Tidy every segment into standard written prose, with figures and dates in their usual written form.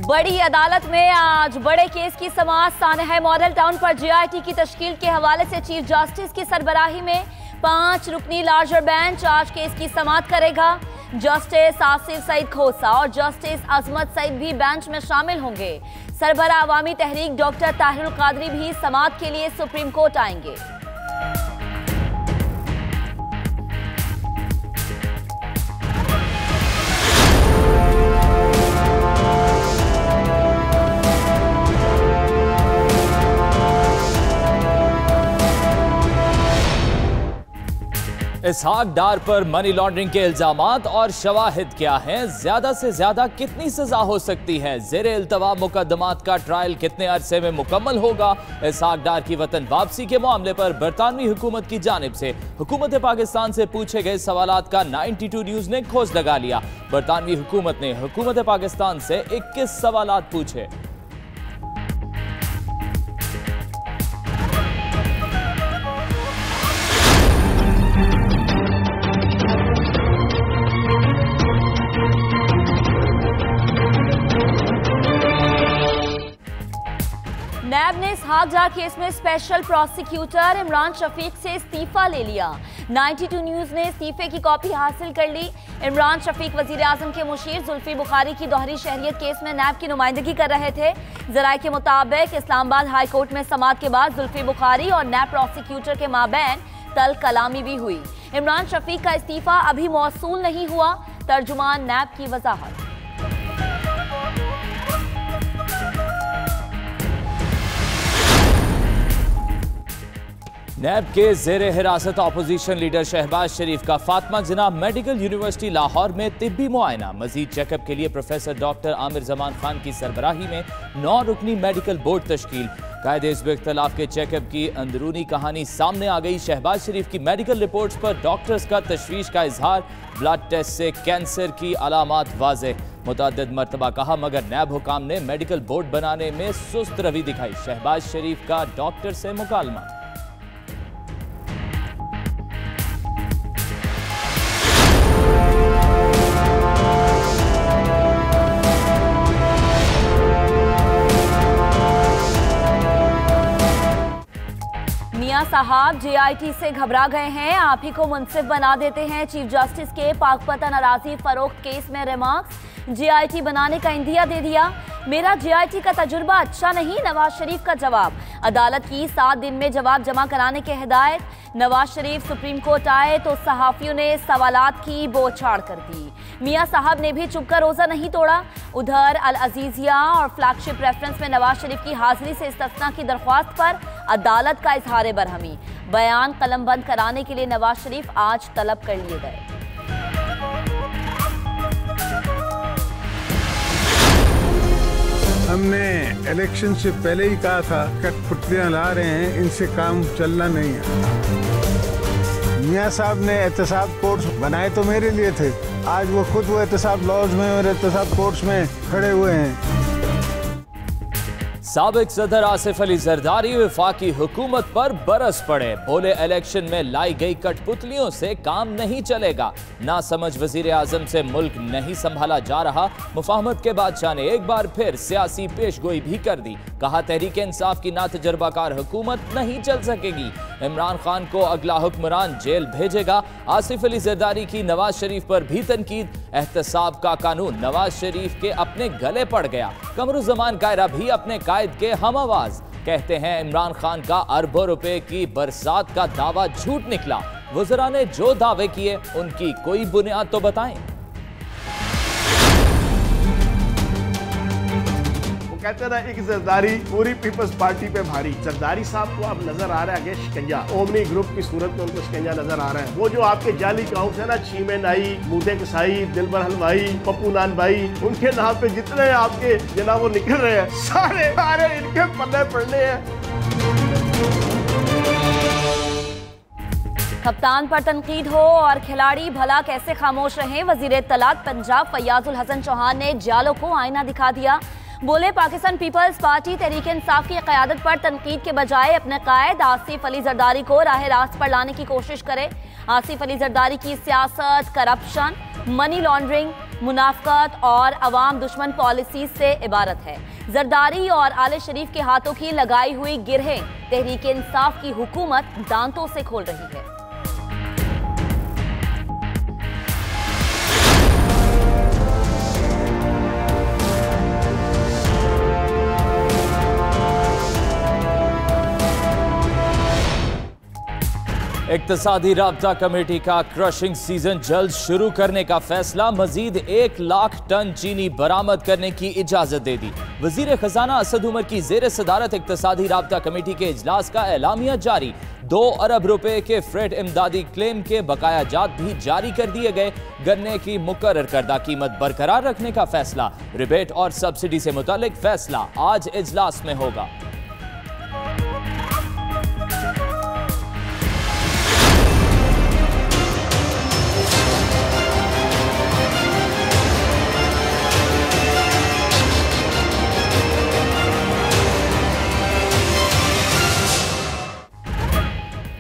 बड़ी अदालत में आज बड़े केस की समाअत सानहा मॉडल टाउन पर जीआईटी की तश्कील के हवाले से चीफ जस्टिस की सरबराही में 5 रुकनी लार्जर बेंच आज केस की समाअत करेगा। जस्टिस आसिफ सईद खोसा और जस्टिस अजमत सईद भी बेंच में शामिल होंगे। सरबरा अवामी तहरीक डॉक्टर ताहिरुल कादरी भी समाअत के लिए सुप्रीम कोर्ट आएंगे। इसहाक डार पर मनी लॉन्ड्रिंग के इल्जामात और शवाहिद क्या हैं? ज्यादा से ज्यादा कितनी सजा हो सकती है? ज़ेरे इल्तवा मुकदमात का ट्रायल कितने अरसे में मुकम्मल होगा? इसहाक डार की वतन वापसी के मामले पर बरतानवी हुकूमत की जानिब से हुकूमत पाकिस्तान से पूछे गए सवालात का 92 न्यूज ने खोज लगा लिया। बरतानवी हुकूमत ने हुकूमत पाकिस्तान से 21 सवालात पूछे। नैब ने इसहाक डार केस में स्पेशल प्रोसिक्यूटर इमरान शफीक से इस्तीफा ले लिया। 92 न्यूज ने इस्तीफे की कॉपी हासिल कर ली। इमरान शफीक वजीर आजम के मुशीर जुल्फी बुखारी की दोहरी शहरियत केस में नैब की नुमाइंदगी कर रहे थे। जराये के मुताबिक इस्लामाबाद हाई कोर्ट में समाअत के बाद जुल्फी बुखारी और नैब प्रोसिक्यूटर के माबैन तल कलामी भी हुई। इमरान शफीक का इस्तीफा अभी मौसूल नहीं हुआ। तर्जुमान नैब की वजाहत। नैब के ज़ेरे हिरासत अपोजिशन लीडर शहबाज शरीफ का फातिमा जिना मेडिकल यूनिवर्सिटी लाहौर में तिब्बी मुआयना। मजीद चेकअप के लिए प्रोफेसर डॉक्टर आमिर जमान खान की सरबराही में 9 रुकनी मेडिकल बोर्ड तश्कील। कायदे हिज़्ब इख्तिलाफ के चेकअप की अंदरूनी कहानी सामने आ गई। शहबाज शरीफ की मेडिकल रिपोर्ट्स पर डॉक्टर्स का तशवीश का इजहार। ब्लड टेस्ट से कैंसर की अलामात वाज़ेह। मुतअद्दिद मरतबा कहा मगर नैब हुकाम ने मेडिकल बोर्ड बनाने में सुस्त रवि दिखाई। शहबाज शरीफ का डॉक्टर से मुकालमा। मियां साहब जीआईटी से घबरा गए हैं, आप ही को मुंसिफ बना देते हैं। चीफ जस्टिस के पाकपतन अराजी फरोख्त केस में रिमार्क्स। जीआईटी बनाने का इंदिया दे दिया। मेरा जीआईटी का तजुर्बा अच्छा नहीं, नवाज शरीफ का जवाब। अदालत की 7 दिन में जवाब जमा कराने की हिदायत। नवाज शरीफ सुप्रीम कोर्ट आए तो सहाफियों ने सवालात की बौछार कर दी। मियां साहब ने भी चुपकर रोजा नहीं तोड़ा। उधर अल अजीजिया और फ्लैगशिप रेफरेंस में नवाज शरीफ की हाजिरी से इस्तिस्ना की दरख्वास्त पर अदालत का इजहार बरहमी। बयान कलमबंद कराने के लिए नवाज शरीफ आज तलब कर लिए गए। हमने इलेक्शन से पहले ही कहा था कठपुतलियां ला रहे हैं, इनसे काम चलना नहीं है। मियां साहब ने एहतसाब कोर्ट्स बनाए तो मेरे लिए थे, आज वो खुद वो एहतसाब लॉज में और एहतसाब कोर्ट्स में खड़े हुए हैं। साबिक सदर आसिफ अली जरदारी वफाकी हुकूमत पर बरस पड़े। बोले इलेक्शन में लाई गई कठपुतलियों से काम नहीं चलेगा। ना समझ वजीर आजम से मुल्क नहीं संभाला जा रहा। मुफाहमत के बादशाह ने एक बार फिर सियासी पेशगोई भी कर दी। कहा तहरीक इंसाफ की ना तजर्बाकार हुकूमत नहीं चल सकेगी। इमरान खान को अगला हुक्मरान जेल भेजेगा। आसिफ अली जरदारी की नवाज शरीफ पर भी तनकीद। एहतसाब का कानून नवाज शरीफ के अपने गले पड़ गया। कमरुज़्ज़मान कायरा भी अपने कायद के हम आवाज। कहते हैं इमरान खान का अरबों रुपए की बरसात का दावा झूठ निकला। वज़रा ने जो दावे किए उनकी कोई बुनियाद तो बताएं। कहते ना एक जरदारी पूरी पीपल्स पार्टी पे भारी। जरदारी साहब को अब नजर आ रहा है आगे शिकंजा, ओमनी ग्रुप की सूरत में उनको शिकंजा नजर आ रहा है। वो जो आपके जाली काउंस है ना, छीमे नाई, मूदे कसाई, दिलबर हलवाई, पप्पू नान भाई, उनके नाम पे जितने आपके जना वो निकल रहे हैं, सारे इनके पल्ले पड़ने हैं। कप्तान पर तनकीद हो और खिलाड़ी भला कैसे खामोश रहे। वजीर इत्तलात पंजाब फैयाजुल हसन चौहान ने जालों को आईना दिखा दिया। बोले पाकिस्तान पीपल्स पार्टी तहरीक इंसाफ की क़यादत पर तनकीद के बजाय अपने कायद आसिफ अली जरदारी को राह रास्त पर लाने की कोशिश करे। आसिफ अली जरदारी की सियासत, करप्शन, मनी लॉन्ड्रिंग, मुनाफकत और अवाम दुश्मन पॉलिसी से इबारत है। जरदारी और आले शरीफ के हाथों की लगाई हुई गिरहें तहरीक इंसाफ की हुकूमत दांतों से खोल रही है। इक्तिसादी राब्ता कमेटी का क्रशिंग सीजन जल्द शुरू करने का फैसला, मजीद 1 लाख टन चीनी बरामद करने की इजाजत दे दी। वजीर खजाना असद उमर की जेर सदारत इक्तिसादी राब्ता कमेटी के इजलास का एलामिया जारी। 2 अरब रुपए के फ्रेट इमदादी क्लेम के बकाया जात भी जारी कर दिए गए। गन्ने की मुकर्रर करदा कीमत बरकरार रखने का फैसला, रिबेट और सब्सिडी से मुतालिक फैसला आज इजलास में होगा।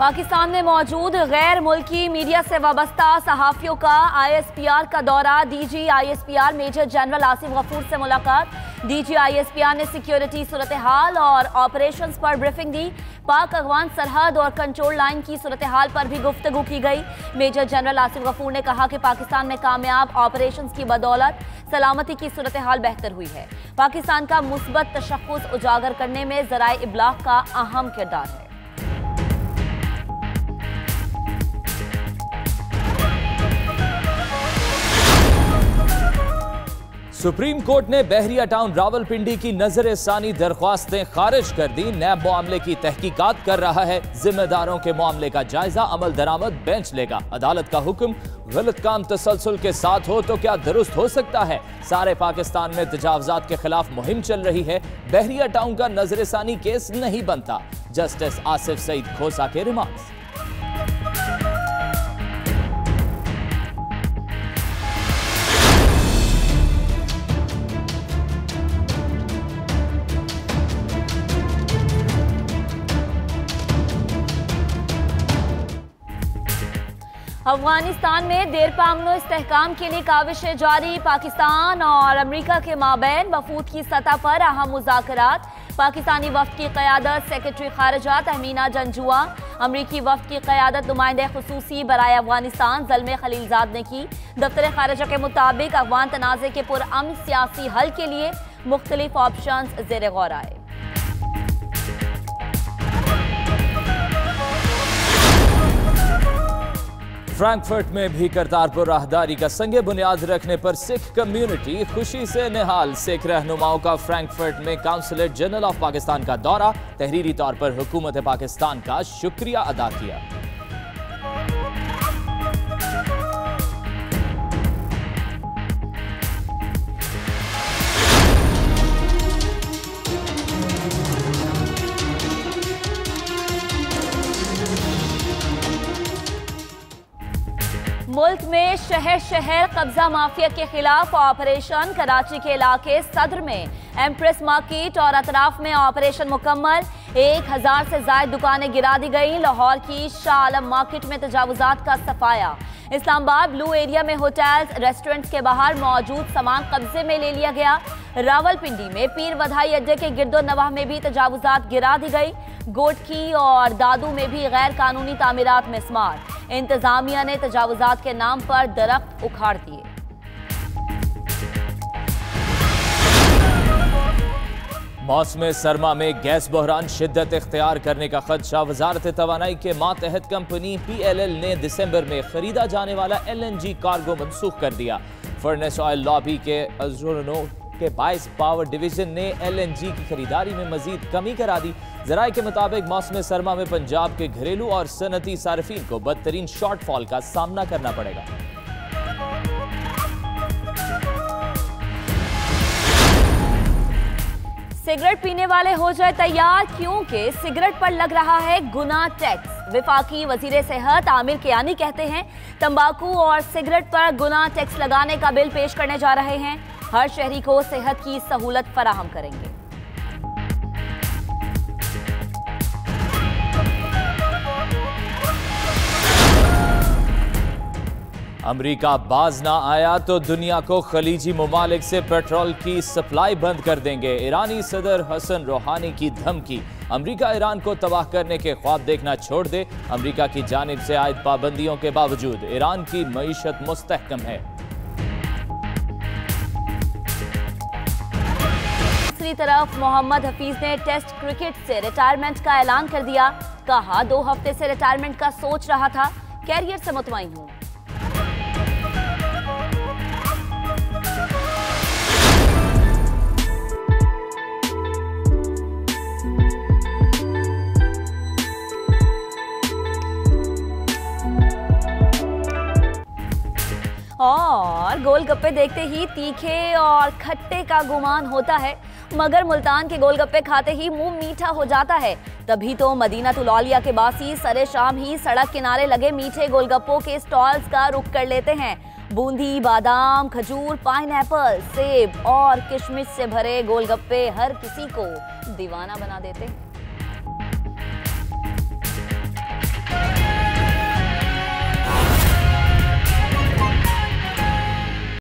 पाकिस्तान में मौजूद गैर मुल्की मीडिया से वाबस्ता सहाफियों का ISPR का दौरा। DG ISPR major general Asif Ghafoor से मुलाकात। DG ISPR ने सिक्योरिटी सूरत हाल और ऑपरेशंस पर ब्रीफिंग दी। पाक अफगान सरहद और कंट्रोल लाइन की सूरत हाल पर भी गुफ्तगू की गई। मेजर जनरल आसिफ गफूर ने कहा कि पाकिस्तान में कामयाब ऑपरेशंस की बदौलत सलामती की सूरत हाल बेहतर हुई है। पाकिस्तान का मुस्बत तशख्खुस उजागर करने में ज़राए इब्लाग का अहम किरदार है। सुप्रीम कोर्ट ने बहरिया टाउन रावलपिंडी की नजर-ए-सानी दरख्वास्तें खारिज कर दी। नैब मामले की तहकीकात कर रहा है। जिम्मेदारों के मामले का जायजा अमल दरामद बेंच लेगा। अदालत का हुक्म, गलत काम तसलसल के साथ हो तो क्या दुरुस्त हो सकता है। सारे पाकिस्तान में तजावजात के खिलाफ मुहिम चल रही है। बहरिया टाउन का नजर-ए-सानी केस नहीं बनता। जस्टिस आसिफ सईद खोसा के रिमार्क्स। अफगानिस्तान में देरपा अमन इस्तेहकाम के लिए काविशें जारी। पाकिस्तान और अमरीका के माबैन वफूद की सतह पर अहम मुज़ाकरात। पाकिस्तानी वफ्द की क़यादत सेक्रेटरी खारिजा तहमीना जंजुआ, अमरीकी वफ्द की क़यादत नुमाइंदे खुसूसी बराए अफगानिस्तान ज़ल्मे खलीलजाद ने की। दफ्तर खारिजा के मुताबिक अफगान तनाज़े के पुरअमन सियासी हल के लिए मुख्तलिफ ऑप्शंस ज़ेर गौर आए। फ्रैंकफर्ट में भी करतारपुर राहदारी का संगे बुनियाद रखने पर सिख कम्युनिटी खुशी से निहाल। सिख रहनुमाओं का फ्रैंकफर्ट में काउंसलेट जनरल ऑफ पाकिस्तान का दौरा, तहरीरी तौर पर हुकूमत पाकिस्तान का शुक्रिया अदा किया। मुल्क में शहर शहर कब्जा माफिया के खिलाफ ऑपरेशन। कराची के इलाके सदर में एम्प्रेस मार्केट और अतराफ में ऑपरेशन मुकम्मल। 1000 से ज्यादा दुकानें गिरा दी गई। लाहौर की शाह आलम मार्केट में तजावुजात का सफाया। इस्लामाबाद ब्लू एरिया में होटल्स रेस्टोरेंट्स के बाहर मौजूद सामान कब्जे में ले लिया गया। रावलपिंडी में पीर वधाई अड्डे के गिरदो नवाह में भी तजावुजात गिरा दी गई। गोटकी और दादू में भी गैर कानूनी तामीरात मिसमार। इंतजामिया ने तजावुजात के नाम पर दरख्त उखाड़ दिए। मौसम सरमा में गैस बहरान शिद्दत इख्तियार करने का खदशा। वजारत तवानाई के मातहत कंपनी PLL ने दिसंबर में खरीदा जाने वाला LNG कार्गो मनसूख कर दिया। फर्नेस ऑयल लॉबी के अजरोनो के बाइस पावर डिवीजन ने LNG की खरीदारी में मजीद कमी करा दी। जराये के मुताबिक मौसम सरमा में पंजाब के घरेलू और सनती सार्फिन को बदतरीन शॉर्टफॉल का सामना करना पड़ेगा। सिगरेट पीने वाले हो जाए तैयार, क्योंकि सिगरेट पर लग रहा है गुना टैक्स। विफाकी वजीर सेहत आमिर कियानी कहते हैं तंबाकू और सिगरेट पर गुना टैक्स लगाने का बिल पेश करने जा रहे हैं। हर शहरी को सेहत की सहूलत फराहम करेंगे। अमेरिका बाज ना आया तो दुनिया को खलीजी ममालिक से पेट्रोल की सप्लाई बंद कर देंगे। ईरानी सदर हसन रूहानी की धमकी। अमेरिका ईरान को तबाह करने के ख्वाब देखना छोड़ दे। अमेरिका की जानिब से आयद पाबंदियों के बावजूद ईरान की मईशत मुस्तहकम है। दूसरी तरफ मोहम्मद हफीज ने टेस्ट क्रिकेट से रिटायरमेंट का ऐलान कर दिया। कहा 2 हफ्ते से रिटायरमेंट का सोच रहा था, कैरियर से मुतमईन हूं। और गोलगप्पे देखते ही तीखे और खट्टे का गुमान होता है, मगर मुल्तान के गोलगप्पे खाते ही मुंह मीठा हो जाता है। तभी तो मदीनातुल औलिया के बासी सरे शाम ही सड़क किनारे लगे मीठे गोलगप्पों के स्टॉल्स का रुख कर लेते हैं। बूंदी, बादाम, खजूर, पाइनएप्पल, सेब और किशमिश से भरे गोलगप्पे हर किसी को दीवाना बना देते हैं।